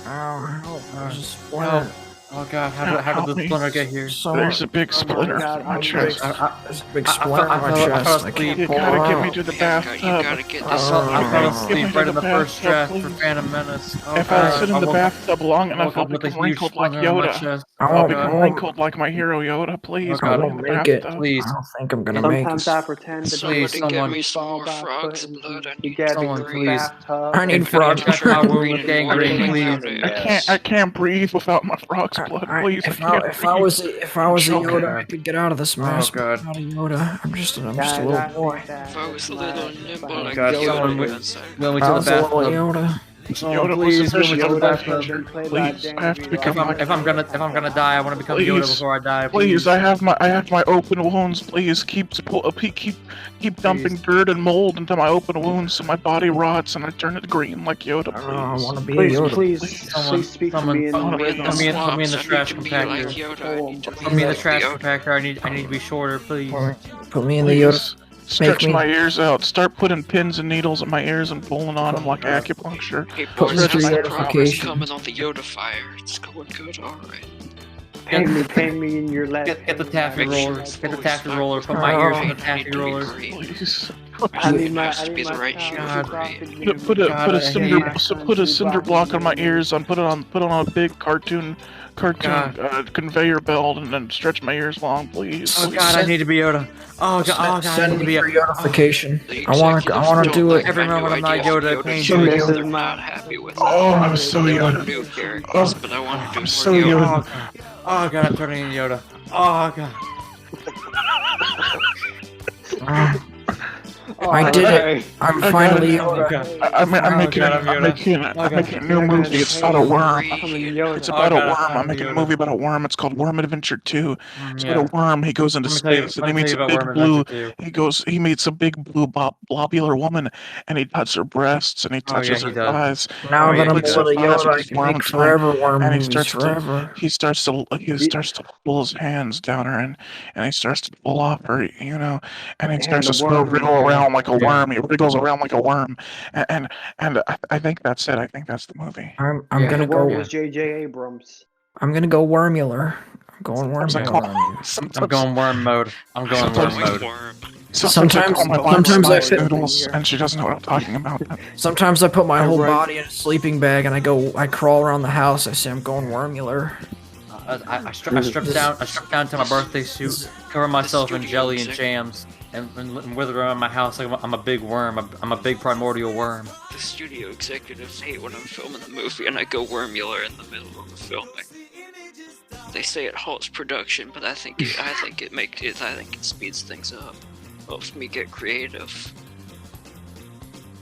Ow, Uh, there's a splinter. Oh god, how did the splinter get here? There's a big splinter God, in my I'm chest. There's a big splinter in my I chest. fell I asleep. can't You pull gotta it get me out. to the You bathtub. gotta get this. I fell Get asleep me right to in the the first bathtub, draft for please. Phantom Menace. Oh If I god, sit in the bathtub long I enough, woke I'll up with a become huge wrinkled like splinter in my Yoda. chest. I I'll won't, become wrinkled like my hero Yoda. Please, God. put me I in the won't make it. bathtub. Please. I don't think I'm gonna make Sometimes it. I pretend to Please, be someone. Get me some fall more back, frogs put blood. I you need get in someone, your please. bathtub. I need I frog. need to check My my wound green with and more gangrene, like please. Yoda. I can't breathe without my frog's blood. Please, I If can't I breathe. was if I was a choking. Yoda, I could get out of this mess. But God. I'm not a Yoda. I'm just a Guys, little I boy. think that If I was a little nimble my like God, Yoda, someone would wheel inside. me If to I the was a little bathtub. Yoda. Someone, Yoda was please, wheel me to the sufficient. bathtub. Please, I have to become like If I'm gonna die, I want to become Yoda before I die. Please, I have my open wounds. Please keep dumping dirt and mold into my open wounds so my body rots and I turn it green like Yoda. I Please. want to be a Please, Yoda. please speak to me in Someone, rhythm. put me in the trash I need to be like compactor. Yoda. I need to be Put me in the like trash Yoda. compactor. I need to be shorter, please. Put me in the Yoda. Please. Stretch me- my ears out. Start putting pins and needles in my ears and pulling on them like acupuncture. Hey Put boys, me how's through the progress Yoda-fication. coming on the Yoda fire? It's going good, alright. Pain me in your leg. Get the taffy roller. Get the taffy roller. Put Oh. my ears on the I taffy need to be roller. green. Please. I need It my, has to be the right child hue. to Green. Put a God, I hate cinder block on my ears. Put on a big cartoon conveyor belt and then stretch my ears long, please. Oh god, I need to be Yoda. Oh god, I Send need to me be for Yoda. Yoda-fication. The I want executives to don't do like it. Every my moment new I'm not idea of Yoda, Yoda pain series. This is They're my- not happy with it. Oh, I'm so They want Yoda. new characters, but I want to do I'm more so Yoda. Yoda. Oh god, I'm turning into Yoda. Oh god. I did it. I'm I finally got Yoda. God. I'm making God, I'm I'm making a new movie. It's about a worm. It's about a worm. I'm making a movie about a worm. It's called Worm Adventure 2. It's about a worm. He goes into space and he meets a big blue. He meets a big blue globular woman, and he touches her breasts and he touches her thighs. Now And that he I'm licks her Yoda, thighs with I his can worm make tongue. forever worm And he movies. starts to pull his hands down her and he starts to pull off her, and he starts to wriggle around like a worm. He wriggles around like a worm, and I think that's it. I think that's the movie. I'm gonna go. Was J.J. Abrams. I'm gonna go Wormular. I'm going Wormular. I'm going worm mode. I'm going worm mode. Sometimes I noodles, and she doesn't know what I'm talking about. Sometimes I put my whole body in a sleeping bag and I crawl around the house. I say I'm going Wormular. I stripped down to my birthday suit, cover myself in jelly and jams, and wither around my house like I'm a big worm. I'm a big primordial worm. The studio executives hate when I'm filming the movie and I go wormular in the middle of the filming. They say it halts production, but I think it speeds things up. Helps me get creative.